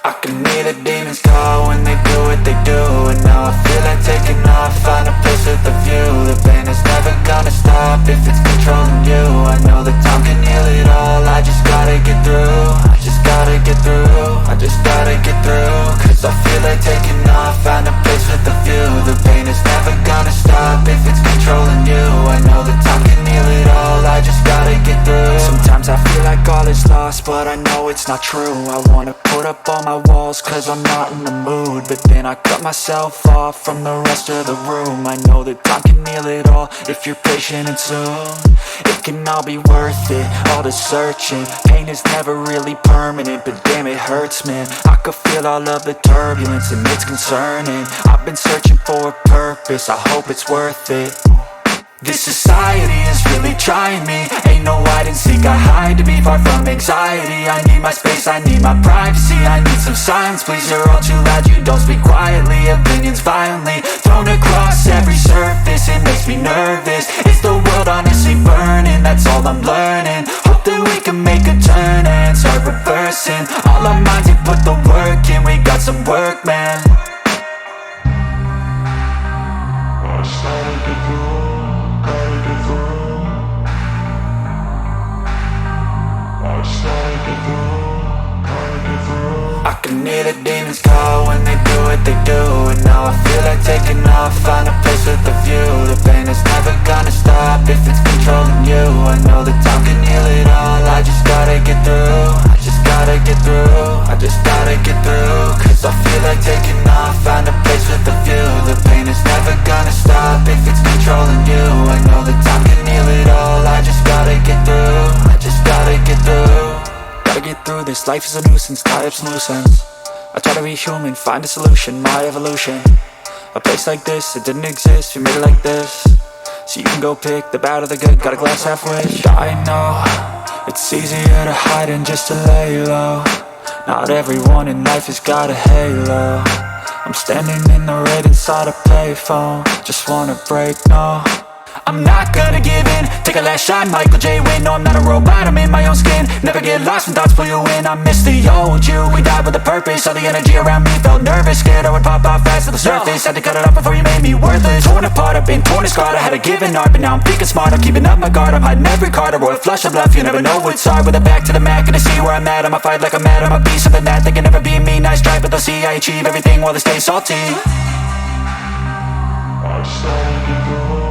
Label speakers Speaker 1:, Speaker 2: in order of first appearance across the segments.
Speaker 1: I can hear the demons call when they do what they do. And now I feel like taking off, find a place with a view. The pain is never gonna stop if it's controlling you. I know that time can heal it all, I just gotta get through. I just gotta get through, I just gotta get through. Cause I feel like taking off, find a place with a view. The pain is never gonna stop if it's controlling you. I know that time can heal it all, I just gotta get through. Sometimes I feel like all is lost, but I know it's not true. I wanna put up all my walls cause I'm not in the mood, but then I cut myself off from the rest of the room. I know that time can heal it all if you're patient, and soon it can all be worth it, all the searching. Pain is never really permanent, but damn it hurts, man. I could feel all of the turbulence and it's concerning. I've been searching for a purpose, I hope it's worth it. This society is really trying me. Ain't no hide and seek, I hide to be far from anxiety. I need my space, I need my privacy, I need some silence, please. You're all too loud, you don't speak quietly. Opinions violently thrown across every surface, it makes me nervous. Is the world honestly burning? That's all I'm learning. Hope that we can make a turn and start reversing all our minds and put the work in. We got some work, man. I started to grow. I can hear the demons call when they do what they do. And now I feel like taking off, find a place with a view. The pain is never gonna stop if it's controlling you. I know that time can heal it all, I just gotta get through. I just gotta get through, I just gotta get through. Cause I feel like taking off, find a place with a view. The pain is never gonna stop if it's controlling you. I know that time can heal it all, I just gotta get through. I just gotta get through. Gotta get through this, life is a nuisance, tie up some loose ends. I try to be human, find a solution, my evolution. A place like this, it didn't exist, we made it like this. So you can go pick the bad or the good, got a glass halfway. I know, it's easier to hide than just to lay low. Not everyone in life has got a halo. I'm standing in the red inside a payphone, just wanna break, no. I'm not gonna give in, take a last shot, Michael J. Win. No, I'm not a robot, I'm in my own skin. Never get lost when thoughts pull you in. I miss the old you, we died with a purpose. All the energy around me felt nervous, scared I would pop off fast to the surface. Had to cut it off before you made me worthless. Torn apart, I've been torn and scarred. I had a given art, but now I'm thinking smart. I'm keeping up my guard, I'm hiding every card. A royal flush of bluff, you never know what's hard. With a back to the mat, gonna see where I'm at. I'ma fight like I'm mad, I'ma be something that they can never be me. Nice try, but they'll see I achieve everything while they stay salty. I started to grow.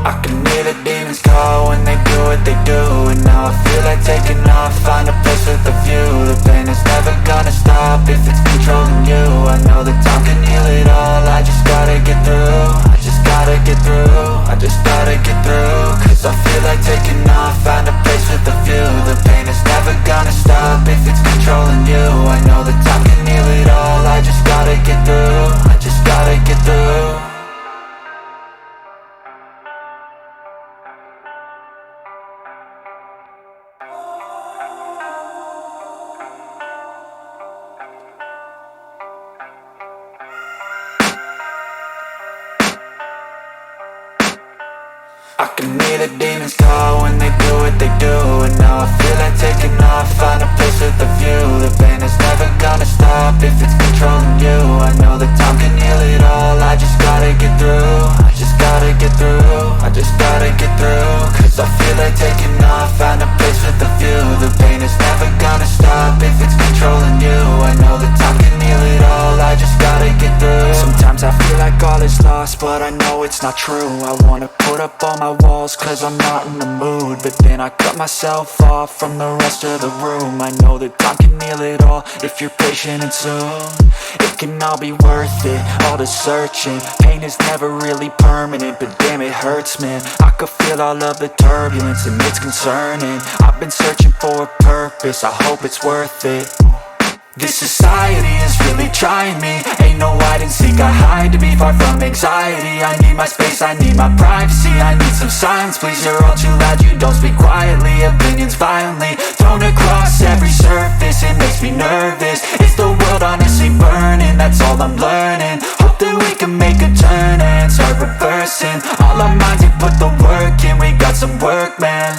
Speaker 1: I can hear the demons call when they do what they do. And now I feel like taking off, find a place with a view. The pain is never gonna stop if it's controlling you. I know that time can heal it all, I just gotta get through. I just gotta get through, I just gotta get through. Cause I feel like taking off, find a place with a view. The pain is never gonna stop if it's controlling you. I know that time can heal it all, I just gotta get through. I just gotta get through. I can hear the demons call when they do what they do. And now I feel like taking off, find a place with a view. The pain is never gonna stop if it's controlling you. I know that time can heal it all, I just gotta get through. I just gotta get through, I just gotta get through. Cause I feel like taking off, find a place with a view. The pain is never gonna stop if it's controlling you. I know that time can heal it all, I just gotta get through. Sometimes I feel like all is lost, but I know it's not true. I wanna put up all my walls cause I'm not in the mood, but then I cut myself off from the rest of the room. I know that time can heal it all if you're patient, and soon it can all be worth it, all the searching. Pain is never really permanent, but damn it hurts, man. I could feel all of the turbulence and it's concerning. I've been searching for a purpose, I hope it's worth it. This society is really trying me. Ain't no hide and seek, I hide to be far from anxiety. I need my space, I need my privacy. I need some silence, please, you're all too loud. You don't speak quietly, opinions violently thrown across every surface. It makes me nervous. Is the world honestly burning? That's all I'm learning. Hope that we can make a turn and start reversing all our minds and put the work in. We got some work, man.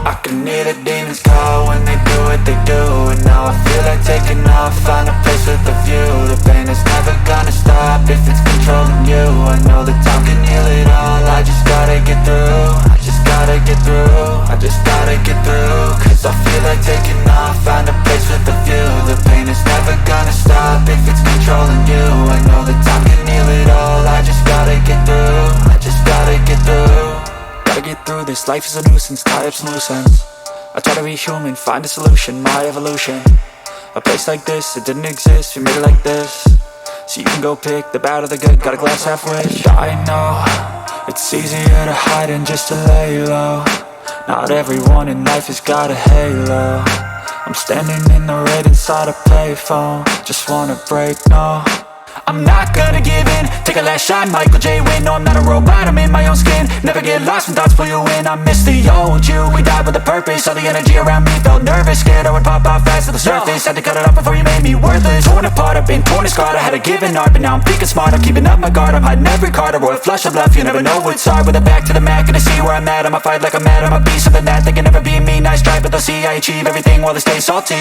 Speaker 1: I can hear the demons call when they do what they do. And now I feel like taking off, find a place with a view. The pain is never gonna stop if it's controlling you. I know that time can heal it all, I just gotta get through. I just gotta get through, I just gotta get through. Cause I feel like taking off, find a place with a view. The pain is never gonna stop if it's controlling you. I know that time can heal it all, I just gotta get through. I just gotta get through. Gotta get through this, life is a nuisance, tie up some loose ends. I try to be human, find a solution, my evolution. A place like this, it didn't exist, we made it like this. So you can go pick the bad or the good, got a glass half wish. I know, it's easier to hide than just to lay low. Not everyone in life has got a halo. I'm standing in the red inside a payphone. Just wanna break, no, I'm not gonna give in. Take a last shot, Michael J. Win. No, I'm not a robot, I'm in my own skin. Never get lost when thoughts pull you in. I miss the old you, we died with a purpose. All the energy around me felt nervous. Scared I would pop out fast to the surface. Had to cut it off before you made me worthless. Torn apart, I've been torn and scarred. I had a given art, but now I'm thinking smart. I'm keeping up my guard, I'm hiding every card. A royal flush of love, you never know what's hard. With a back to the mat, gonna see where I'm at. I'ma fight like I'm mad, I'ma be something that they can never be me. Nice try, but they'll see I achieve everything while they stay salty.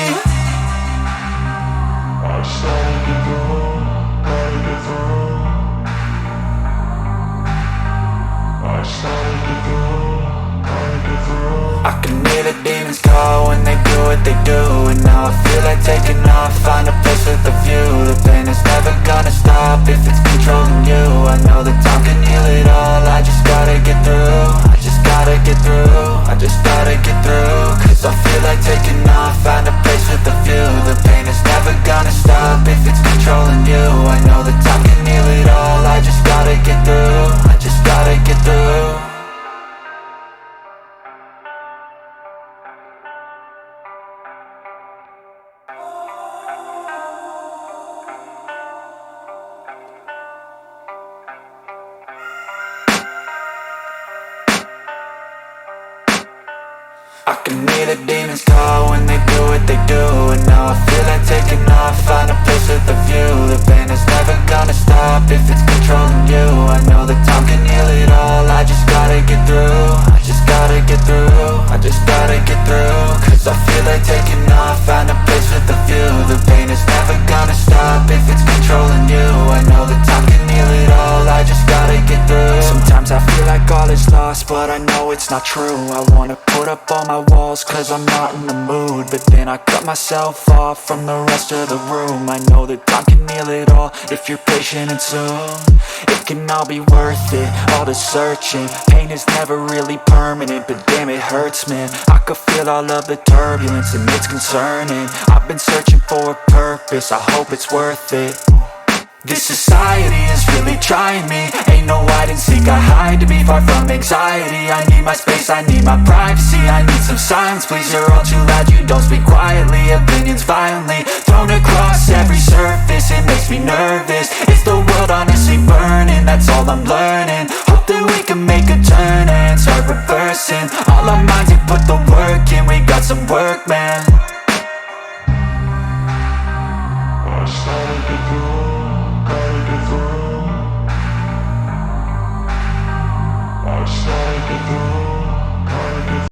Speaker 1: I can hear the demons call when they do what they do. And now I feel like taking off, find a place with a view. The pain is never gonna stop if it's controlling you. I know that time can heal it all, I just gotta get through. I just gotta get through, I just gotta get through. Cause I feel like taking off, find a place with a view. The pain is never gonna stop if it's controlling you. I know that time can heal it all, I just gotta get through. I just gotta get through. I can hear the demons call when they do what they do. And now I feel like taking off, find a place with a view. The pain is never gonna stop if it's controlling you. I know that time can heal it all, I just gotta get through. I just gotta get through, I just gotta get through. Cause I feel like taking off, find a place with a view. The pain is never gonna stop if it's controlling you. I know that time can heal it all, I just gotta get through. Sometimes I feel like all is lost, but I know it's not true. I wanna put up all my walls cause I'm not in the mood. But then I cut myself off from the rest of the room. I know that time can heal it all if you're patient and soon. It can all be worth it, all the searching. Pain is never really permanent, but damn it hurts, man. I could feel all of the turbulence and it's concerning. I've been searching for a purpose, I hope it's worth it. This society is really trying me. Ain't no hide and seek, I hide to be far from anxiety. I need my space, I need my privacy. I need some silence, please, you're all too loud. You don't speak quietly, opinions violently thrown across every surface. It makes me nervous. Is the world honestly burning? That's all I'm learning. Hope that we can make a turn and start reversing all our minds and put the work in. We got some work, man. I